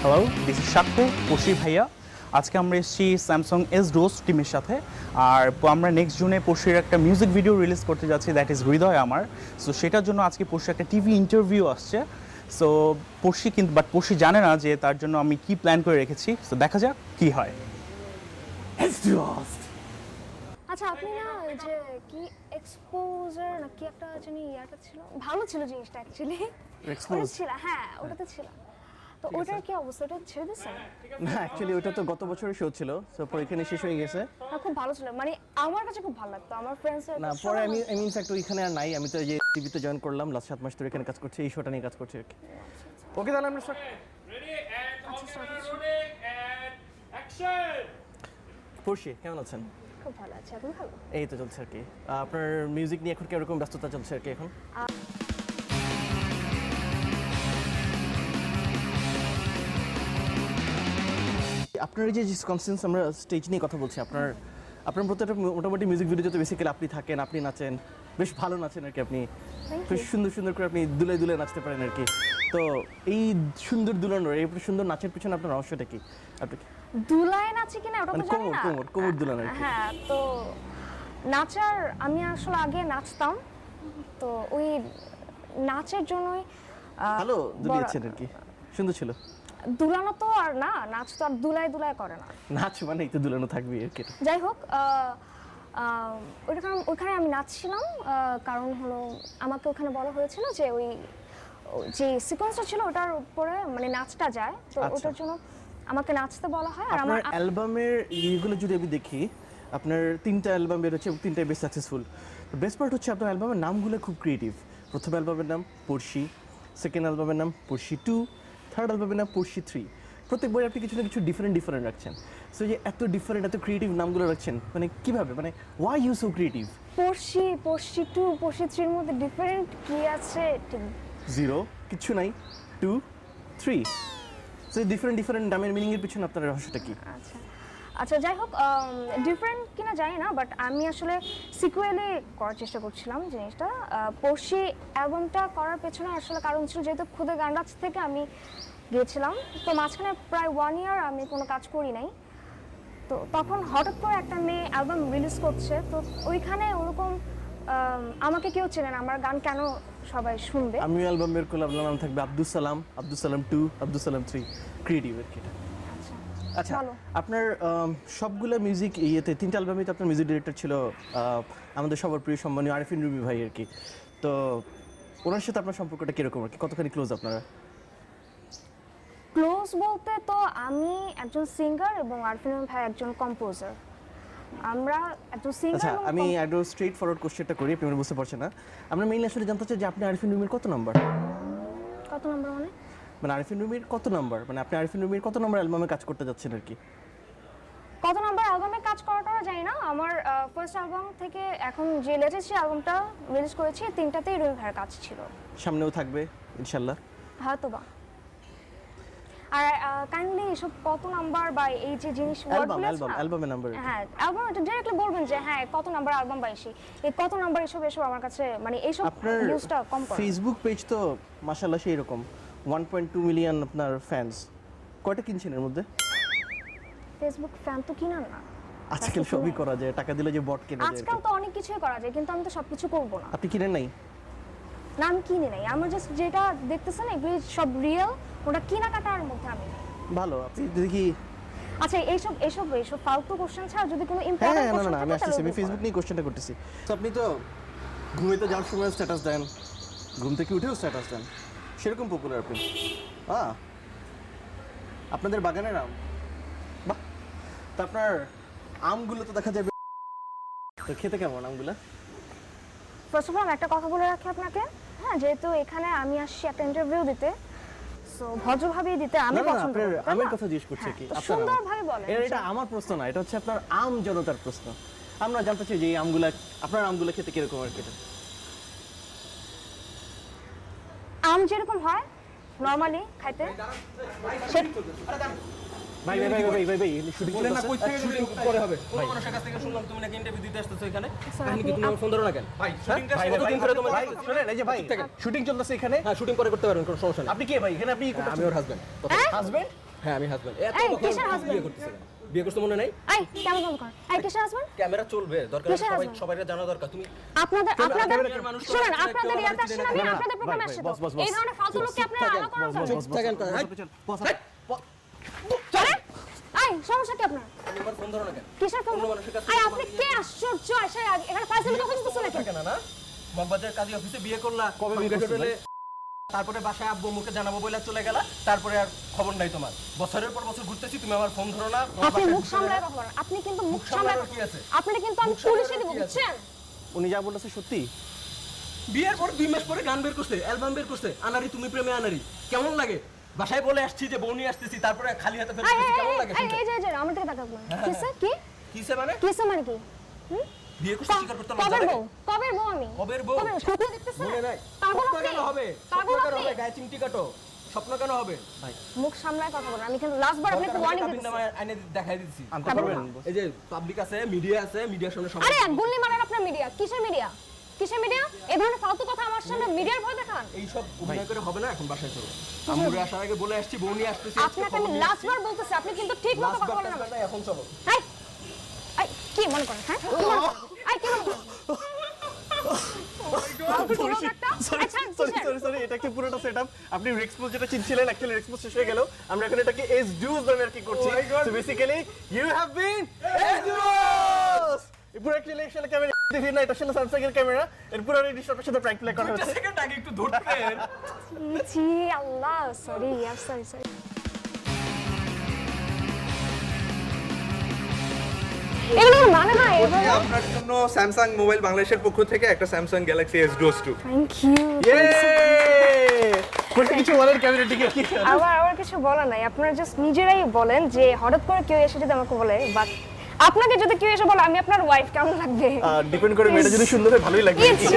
Hello, this is সাক্ষ্য পশি ভাইয়া। আজকে আমরা এসেছি স্যামসাং এস ডোজ টিমের সাথে। আর আমরা নেক্সট জুনে পশির একটা মিউজিক ভিডিও রিলিজ করতে যাচ্ছি, দ্যাট ইজ হৃদয় আমার। সো সেটার জন্য আজকে পশির একটা টিভি ইন্টারভিউ আসছে। সো পশি কিন্তু পশি জানে না যে তার জন্য আমি কি প্ল্যান করে রেখেছি। সো দেখা যাক কি হয়। আচ্ছা, আপনি না ওই যে কি এক্সপোজার না কি একটা জানি ইয়াটা ছিল, ভালো ছিল জিনিসটা অ্যাকচুয়ালি। এক্সপোজ ছিল, হ্যাঁ ওটাতে ছিল। তো ওটার কি অবস্থা, ওটা ছেড়ে দিছেন? না অ্যাকচুয়ালি ওটা তো গত বছরের শো ছিল, সো পরে এখানে শেষ হয়ে গেছে। খুব ভালো ছিল, মানে আমার কাছে খুব ভালো লাগতো, আমার ফ্রেন্ডসের না পরে আমি ইনফ্যাক্ট ওইখানে আর নাই, আমি তো এই যে টিভিতে জয়েন করলাম লাস্ট 7 মাস ধরে এখানে কাজ করছি, এই শোটা নিয়ে কাজ করছি আর কি। ওকে তাহলে আমরা পড়ছি। কেমন আছেন? খুব ভালো আছে, আপনি ভালো? এই তো চলছে আর কি। আপনার মিউজিক নিয়ে এখন কিরকম ব্যস্ততা চলছে আর কি এখন? আপনার এই যে কনসেন্স, আমরা স্টেজ নিয়ে কথা বলছি, আপনার প্রত্যেকটা মোটামুটি মিউজিক ভিডিওতে বেসিক্যালি আপনি থাকেন, আপনি নাচেন, বেশ ভালো নাচেন আর কি। আপনি বেশ সুন্দর সুন্দর করে আপনি দুলে দুলে নাচতে পারেন আর কি। তো এই সুন্দর দুলানোর, এই সুন্দর নাচের পিছনে আপনার রহস্যটা কি? আপনি দুলায় নাচি কিনা ওটা তো জানি না। কোমর দুলানো আর কি। হ্যাঁ, তো নাচার আমি আসলে আগে নাচতাম, তো ওই নাচের জন্যই ভালো দুলিয়েছেন আর কি, সুন্দর ছিল। দুলানো তো আর না, নাচ তো আর দুলায় দুলায় করে না। নাচ মানে তো দুলানো থাকবে আর কি। যাই হোক, ওইখানে আমি নাচছিলাম, কারণ হলো আমাকে ওখানে বলা হয়েছিল যে ওই যে সিকোয়েন্সটা ছিল ওটার উপরে মানে নাচটা যায়, তো ওটার জন্য আমাকে নাচতে বলা হয়। আর আমার অ্যালবামের ইয়েগুলো যদি আমি দেখি, আপনার 3টা অ্যালবাম বের হচ্ছে এবং 3টাই বেশ সাকসেসফুল। বেস্ট পার্ট হচ্ছে আপনার অ্যালবামের নামগুলো খুব ক্রিয়েটিভ। প্রথম অ্যালবামের নাম পড়শি, সেকেন্ড অ্যালবামের নাম পড়শি 2, থার্ড অ্যালবামের নাম পড়শি 3। প্রত্যেক বই আপনি কিছু না কিছু ডিফারেন্ট রাখছেন। সো যে এত ডিফারেন্ট, এত ক্রিয়েটিভ নামগুলো রাখছেন, মানে কিভাবে, মানে ওয়াই ইউ সো ক্রিয়েটিভ? পড়শি 2 পড়শি 3 এর মধ্যে ডিফারেন্ট কি আছে? ঠিক 0 কিছু নাই, 2 3। সো ডিফারেন্ট নামের মিনিং এর পিছনে আপনার রহস্যটা কি? আচ্ছা, যাই হোক, ডিফারেন্ট কিনা জানি না, বাট আমি আসলে সিকুয়েলে করার চেষ্টা করছিলাম জিনিসটা। পড়শি অ্যালবামটা করার পেছনে আসলে কারণ ছিল, যেহেতু খুদে গান্ডাজ থেকে আমি গিয়েছিলাম, তো মাঝখানে প্রায় 1 ইয়ার আমি কোনো কাজ করি নাই। তো তখন হঠাৎ করে একটা মেয়ে অ্যালবাম রিলিজ করছে, তো ওইখানে ওরকম আমাকে কেউ চেনে না, আমার গান কেন সবাই শুনবে। আমি অ্যালবাম বের করলাম, নাম থাকবে আব্দুল সালাম 2, আব্দুল সালাম 3, ক্রিয়েটিভ আর কি। আচ্ছা, আপনার সবগুলো মিউজিক ইয়েতে 3টা অ্যালবামে তো আপনার মিউজিক ডিরেক্টর ছিল আমাদের সবার প্রিয় সম্মানীয় আরিফিন রুমি ভাই আর কি। তো ওনার সাথে আপনার সম্পর্কটা কিরকম আর কি, কতখানি ক্লোজ আপনারা? ক্লোজ বলতে তো আমি একজন সিঙ্গার এবং আরিফিন রুমি ভাই একজন কম্পোজার। আমরা একজন সিঙ্গার। আচ্ছা, আমি একদম স্ট্রেট ফরওয়ার্ড কোশ্চেনটা করি, আপনি বুঝতে পারছেন না। আমরা মেইনলি আসলে জানতে চাই যে আপনি আরিফিন রুমির কত নাম্বার? কত নাম্বার মানে আরিফিন রুমির কত নাম্বার, মানে আপনি আরিফিন রুমির কত নাম্বার অ্যালবামে কাজ করতে যাচ্ছেন আর কি? কত নাম্বার অ্যালবামে কাজ করাটা জানি না। আমার ফার্স্ট অ্যালবাম থেকে এখন যে লেটেস্ট অ্যালবামটা রিলিজ করেছি, 3টাতেই রুমি ভাইয়ের কাজ ছিল। সামনেও থাকবে ইনশাআল্লাহ? হয়তোবা। আর কাইন্ডলি এসব কত নাম্বার বা এই যে জিনিস অ্যালবামের নাম্বার, হ্যাঁ অ্যালবাম এটা ডাইরেক্টলি বলবেন যে হ্যাঁ কত নাম্বার অ্যালবাম পাইছি, এই কত নাম্বার এসব আমার কাছে মানে এইসব নিউজটা কম করে। ফেসবুক পেজ তো মাশাআল্লাহ সেই রকম 1.2 মিলিয়ন আপনার ফ্যান্স, কয়টা কিনছেন এর মধ্যে? ফেসবুক ফ্যান তো কিনা না, আজকাল সবই করা যায়, টাকা দিলে যে বট কেনা যায়। আজকাল তো অনেক কিছুই করা যায়, কিন্তু আমি তো সবকিছু করব না। আপনি কিনেন নাই? না, আমি কিনে নাই, আমার জাস্ট যেটা দেখতেছেন এগুলি সব রিয়েল, ওটা কেনাকাটার মধ্যে আমি ভালো। আপনি দেখি আচ্ছা এইসব ফালতু কোশ্চেন ছাড়া যদি কোনো ইম্পর্টেন্ট কোশ্চেন না, আমি আসছি, আমি ফেসবুক নিয়ে কোশ্চেনটা করতেছি। তো আপনি তো ঘুমাইতে যাওয়ার সময় স্ট্যাটাস দেন, ঘুম থেকে উঠেও স্ট্যাটাস দেন, সেরকম পপুলার আপনি। আপনাদের বাগানের আম, বাহ। তো আপনার আমগুলো তো দেখা যাবে, তো খেতে কেমন আমগুলা? ফার্স্ট অফ অল একটা কথা বলে রাখি আপনাকে, হ্যাঁ, যেহেতু এখানে আমি আসছি একটা ইন্টারভিউ দিতে, সো ভদ্রভাবেই দিতে আমি পছন্দ করি। আমের কথা জিজ্ঞেস করছে কি আপনার? সুন্দরভাবে বলেন। এটা আমার প্রশ্ন না, এটা হচ্ছে আপনার আম জনতার প্রশ্ন। আমরা জানতে চাই যে এই আমগুলা, আপনার আমগুলা খেতে কিরকম আর কি? আম যেরকম হয় নরমালি খাইতে, ভাই শুটিং বলেন না কই থেকে শুটিং করে হবে কোন মানুষের কাছ থেকে শুনলাম তুমি নাকি ইন্টারভিউ দিতে আসতেছো এখানে কাহিনী কি তুমি আমার ফোন ধরো না কেন ভাই শুটিংটা কতদিন ধরে তোমার ভাই শুনেন এই যে ভাই শুটিং চলতেছে এখানে। হ্যাঁ শুটিং করে করতে পারবেন কোনো সমস্যা নেই আপনি কে ভাই এখানে? আপনি আমি ওর হাজবেন্ড হাজবেন্ড? হ্যাঁ আমি হাজবেন্ড এত এই, কথা কিসের বিয়ে husband? করতেছে কেন? বিয়ে করতে মনে নাই এই ক্যামেরা বন্ধ কর। এই কিসের হাজবেন্ড? ক্যামেরা চলবে দরকার কিসের সবাই husband? সবাইকে জানা দরকার তুমি আপনাদের মানুষ তো শুনুন, একটা আপনাদের কেউ ইয়াতে আমার আসছেন, চিনে আমি না। আপনাদের প্রোগ্রামে আসছি তো। বস, এই ধরনের ফালতু লোককে আপনারা আলাদা করার জন্য চুপ থাকেন চলে এই সমস্যা কি আপনার? আমার ফোন ধরো না কেন কিসের ফোন? অন্য মানুষের কাছে এই আপনি কে আশ্চর্য এসে এখানে ফাইসেল কথা বলতেছেন নাকি? থাকে না না মগবাজার কাজী অফিসে বিয়ে করলা কবে বিয়ে করছো ভাই? তারপরে বাসায় আব্বু মুখে জানাবো বলে চলে গেলা তারপরে আর খবর নাই তোমার বছরের পর বছর ঘুরতেছি তুমি আমার ফোন ধরো না তোমার আপনি বাসায় মুখ ঢুকতে সামলায় দেবে না। কথা বলেন। আপনি কিন্তু মুখ মুখ সামলায় সামলানোর কথা কি আছে? আপনি কিন্তু আমি মুখ সামলানোর পুলিশে দিব কি আছে? বুঝছেন? উনি যা বলতেছে সত্যি? বিয়ের পর 2 মাস পরে গান বের করছে অ্যালবাম বের করছে আনারি তুমি প্রেমে আনারি কেমন লাগে বাসায় বলে আসছি যে বউ নিয়ে আসতেছি তারপরে খালি হাতে ফেরত এই, আসতেছি, এই, কেমন এই, লাগে এই, শুনতে? এই যে আমার দিকে তাকান না। কিসে কি? কিসে মানে কিসে মানে কি? বিয়ে করতে স্বীকার করতে লজ্জা কবের লাগে? বউ? কবের বউ আমি? কবের বউ? স্বপ্ন দেখতেছেন? মনে নাই পাগল স্বপ্ন আপনি? কেন হবে পাগল স্বপ্ন কেন আপনি? হবে গায়ে চিমটি কাটো স্বপ্ন কেন হবে মুখ সামলায় কথা বলেন। আমি কিন্তু লাস্ট বার আপনাকে ওয়ার্নিং কাবিন দিতেছি। নামা আইনে দেখাই দিচ্ছি আনতে তারপর পারবেন? এই যে পাবলিক আছে মিডিয়ার সামনে সবাই আরে গুল্লি মারেন আপনার মিডিয়া। কিসের মিডিয়া? কিসের মিডিয়া? এই ধরনের ফালতু কথা আমার সামনে মিডিয়ার ভয় দেখান। এইসব অভিনয় করে হবে না এখন বাসায় চলো আমুরে আসার আগে বলে আসছি বউ নিয়ে আসতেছি আপনাকে আমি লাস্ট বার বলতেছি, আপনি কিন্তু ঠিক মতো কথা বলেন না। এখন চলো এই, এই, কি মনে করেন হ্যাঁ? কি মনে করেন? এই, কি মনে করেন? ফালতু লোক একটা। আচ্ছা, কিসের? সরি এটা কি পুরোটা সেটআপ? আপনি রেক্সপোজ যেটা চিনছিলেন অ্যাকচুয়ালি রেক্সপোজ শেষ হয়ে গেল। আমরা এখন এটাকে এস ডুস নামে আর কি করছি। So basically you have been as does. পুরো অ্যাকচুয়ালি ক্যামেরা দেখি না, এটা আসলে স্যামসাং এর ক্যামেরা। এর পুরো ডিসপ্লের সাথে প্র্যাঙ্ক প্লে করা হচ্ছে। সেকেন্ড আগে একটু ধরতেন ছি, আল্লাহ, সরি, সরি। এগুলো মানে না, এগুলো আপনার জন্য স্যামসাং মোবাইল বাংলাদেশের পক্ষ থেকে একটা Samsung Galaxy S-Duos 2 thank you. ইয়ে! বলতে কিছু বলেন ক্যামেরা দিকে কি? আবার কিছু বলা নাই, আপনারা জাস্ট নিজেরাই বলেন যে হঠাৎ করে কেউ এসে যদি আমাকে বলে, বাট আপনাকে যদি কেউ এসে বলে আমি আপনার ওয়াইফ, কেমন লাগবে? ডিপেন্ড করে মেয়েটা যদি সুন্দর হয় ভালোই লাগবে। ইটস